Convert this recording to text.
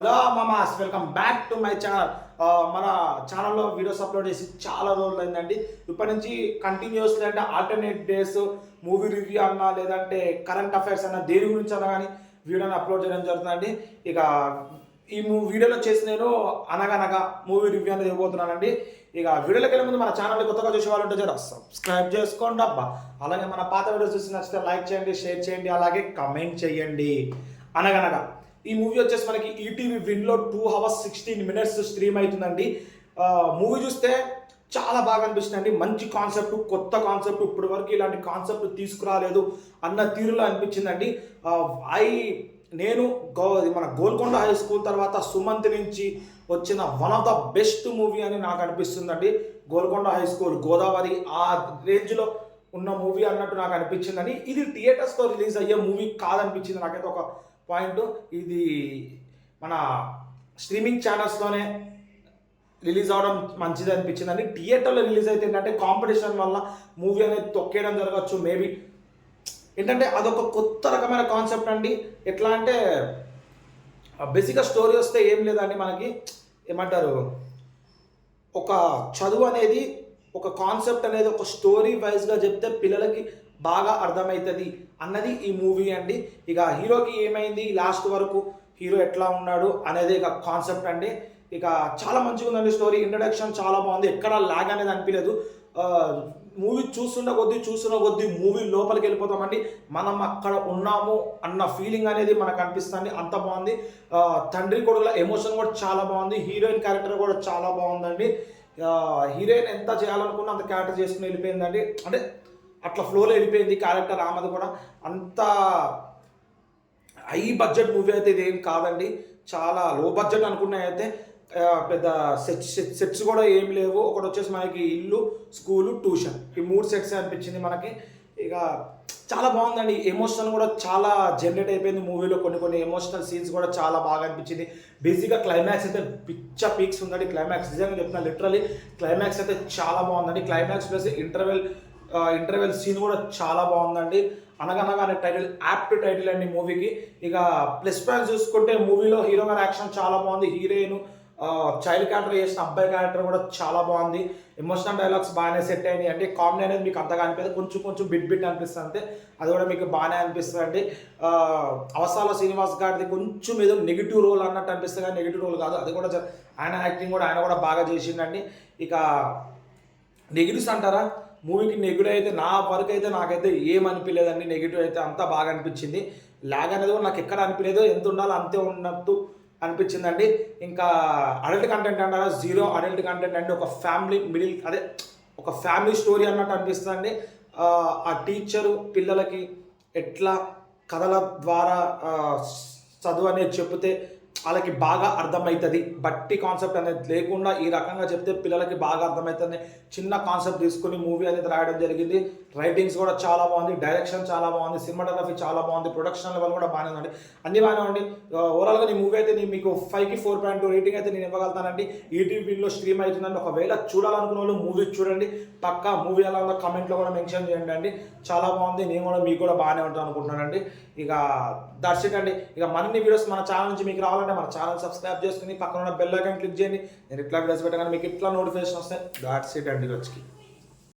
Hello మామాస్, welcome back to my channel. మన ఛానల్లో వీడియోస్ అప్లోడ్ చేసి చాలా రోజులు అయిందండి. ఇప్పటి నుంచి కంటిన్యూస్లీ అంటే ఆల్టర్నేట్ డేస్ మూవీ రివ్యూ అన్నా లేదంటే కరెంట్ అఫైర్స్ అన్న దేని గురించి అన్నా కానీ వీడియోని అప్లోడ్ చేయడం జరుగుతుందండి. ఇక ఈ వీడియోలో చేసి నేను అనగనగా మూవీ రివ్యూ అనేది ఇవ్వబోతున్నానండి. ఇక వీడియోలోకి వెళ్ళే ముందు మన ఛానల్ని కొత్తగా చూసే వాళ్ళు ఉంటే జర సబ్స్క్రైబ్ చేసుకోండి అబ్బా. అలాగే మన పాత వీడియోస్ చూసి నచ్చితే లైక్ చేయండి, షేర్ చేయండి, అలాగే కమెంట్ చేయండి. అనగనగా ఈ మూవీ వచ్చేసి మనకి ఈటీవీ విన్లో 2 hours 16 minutes స్ట్రీమ్ అవుతుందండి. మూవీ చూస్తే చాలా బాగా అనిపిస్తుందండి. మంచి కాన్సెప్ట్, కొత్త కాన్సెప్ట్, ఇప్పటి వరకు ఇలాంటి కాన్సెప్ట్ తీసుకురాలేదు అన్న తీరులో అనిపించిందండి. నేను మన గోల్కొండ హై స్కూల్ తర్వాత సుమంత్ నుంచి వచ్చిన one of the best movie అని నాకు అనిపిస్తుందండి. గోల్కొండ హై స్కూల్, గోదావరి ఆ రేంజ్లో ఉన్న మూవీ అన్నట్టు నాకు అనిపించిందండి. ఇది థియేటర్స్తో రిలీజ్ అయ్యే మూవీ కాదనిపించింది నాకైతే ఒక పాయింట్. ఇది మన స్ట్రీమింగ్ ఛానల్స్లోనే రిలీజ్ అవ్వడం మంచిది అనిపించిందండి. థియేటర్లో రిలీజ్ అయితే ఏంటంటే కాంపిటీషన్ వల్ల మూవీ అనేది తొక్కేయడం జరగచ్చు మేబీ. ఏంటంటే అదొక కొత్త రకమైన కాన్సెప్ట్ అండి. ఎట్లా అంటే బేసిక్గా స్టోరీ వస్తే ఏం లేదండి, మనకి ఏమంటారు, ఒక చదువు అనేది, ఒక కాన్సెప్ట్ అనేది ఒక స్టోరీ వైజ్గా చెప్తే పిల్లలకి బాగా అర్థమవుతుంది అన్నది ఈ మూవీ అండి. ఇక హీరోకి ఏమైంది లాస్ట్ వరకు, హీరో ఎట్లా ఉన్నాడు అనేది ఇక కాన్సెప్ట్ అండి. ఇక చాలా మంచిగా ఉందండి స్టోరీ. ఇంట్రడక్షన్ చాలా బాగుంది, ఎక్కడ లాగ్ అనేది అనిపించలేదు. మూవీ చూస్తున్న కొద్దీ మూవీ లోపలికి వెళ్ళిపోతామండి. మనం అక్కడ ఉన్నాము అన్న ఫీలింగ్ అనేది మనకు అనిపిస్తుంది, అంత బాగుంది. తండ్రి కొడుకుల ఎమోషన్ కూడా చాలా బాగుంది. హీరోయిన్ క్యారెక్టర్ కూడా చాలా బాగుందండి. హీరోయిన్ ఎంత చేయాలనుకున్నా అంత క్యారెక్టర్ చేసుకుని వెళ్ళిపోయిందండి. అంటే అట్లా ఫ్లోలో వెళ్ళిపోయింది క్యారెక్టర్. ఆమెది కూడా అంత హై బడ్జెట్ మూవీ అయితే ఇదేం కాదండి, చాలా లో బడ్జెట్ అనుకున్నాయి. అయితే పెద్ద సెట్స్ కూడా ఏం లేవు. ఒకటి వచ్చేసి మనకి ఇల్లు, స్కూలు, ట్యూషన్, ఈ 3 సెట్స్ అనిపించింది మనకి. ఇక చాలా బాగుందండి. ఎమోషన్ కూడా చాలా జనరేట్ అయిపోయింది మూవీలో. కొన్ని ఎమోషనల్ సీన్స్ కూడా చాలా బాగా అనిపించింది. బేసిక్గా క్లైమాక్స్ అయితే పిచ్చ పీక్స్ ఉందండి. క్లైమాక్స్ నిజంగా చెప్తున్నా, లిటరలీ క్లైమాక్స్ అయితే చాలా బాగుందండి. క్లైమాక్స్ ప్లస్ ఇంటర్వెల్ సీన్ కూడా చాలా బాగుందండి. అనగనగా అనే టైటిల్ యాప్ట్ టైటిల్ అండి మూవీకి. ఇక ప్లస్ పాయింట్ చూసుకుంటే మూవీలో హీరో గారి యాక్షన్ చాలా బాగుంది. హీరోయిన్ చైల్డ్ క్యారెక్టర్ చేసిన అబ్బాయి క్యారెక్టర్ కూడా చాలా బాగుంది. ఎమోషనల్ డైలాగ్స్ బాగానే సెట్ అయినాయి. అంటే కామెడీ అనేది మీకు అంతగా అనిపిస్తుంది, కొంచెం బిట్ అనిపిస్తుంది అంతే. అది కూడా మీకు బాగానే అనిపిస్తుంది అండి. అవసాల శ్రీనివాస్ గారిది కొంచెం ఏదో నెగిటివ్ రోల్ అన్నట్టు అనిపిస్తుంది, కానీ నెగిటివ్ రోల్ కాదు. అది కూడా ఆయన యాక్టింగ్ కూడా ఆయన కూడా బాగా చేసిండండి. ఇక నెగిటివ్స్ అంటారా, మూవీకి నెగిటివ్ అయితే నా వరకు అయితే నాకైతే ఏమనిపించలేదండి. నెగిటివ్ అయితే అంతా బాగా అనిపించింది. లాగ్ అనేది కూడా నాకు ఎక్కడ అనిపించలేదు, ఎంత ఉండాలో అంతే ఉన్నట్టు అనిపించిందండి. ఇంకా అడల్ట్ కంటెంట్ అంటారా, 0 అడల్ట్ కంటెంట్ అంటే ఒక ఫ్యామిలీ స్టోరీ అన్నట్టు అనిపిస్తుందండి. ఆ టీచరు పిల్లలకి ఎట్లా కథల ద్వారా చదువు అనేది చెప్తే వాళ్ళకి బాగా అర్థమవుతుంది, బట్టి కాన్సెప్ట్ అనేది లేకుండా ఈ రకంగా చెప్తే పిల్లలకి బాగా అర్థమవుతుంది. చిన్న కాన్సెప్ట్ తీసుకుని మూవీ అనేది రాయడం జరిగింది. రైటింగ్స్ కూడా చాలా బాగుంది, డైరెక్షన్ చాలా బాగుంది, సినిమాటోగ్రఫీ చాలా బాగుంది, ప్రొడక్షన్ లెవెల్ కూడా బాగానే ఉందండి. అన్ని బాగానే ఉండి ఓవరాల్గా ఈ మూవీ అయితే మీకు 5కి 4.2 రేటింగ్ అయితే నేను ఇవ్వగలుగుతానండి. ఈటీవీలో స్ట్రీమ్ అవుతుందండి. ఒకవేళ చూడాలనుకున్న వాళ్ళు మూవీ చూడండి. పక్కా మూవీ ఎలా ఉందో కమెంట్లో కూడా మెన్షన్ చేయండి అండి. చాలా బాగుంది, నేను కూడా మీకు కూడా బాగానే ఉంటాను అనుకుంటున్నానండి. ఇక దట్స్ ఇట్ అండి. ఇక మరిన్ని వీడియోస్ మన ఛానల్ నుంచి మీకు రావాలంటే మన ఛానల్ సబ్స్క్రైబ్ చేసుకుని పక్కన ఉన్న బెల్ ఐకాన్ క్లిక్ చేయండి. నేను ఇట్లా వీడియోస్ పెట్టగానే మీకు ఇట్లా నోటిఫికేషన్ వస్తాయి. దట్స్ ఇట్ అండి. వచ్చి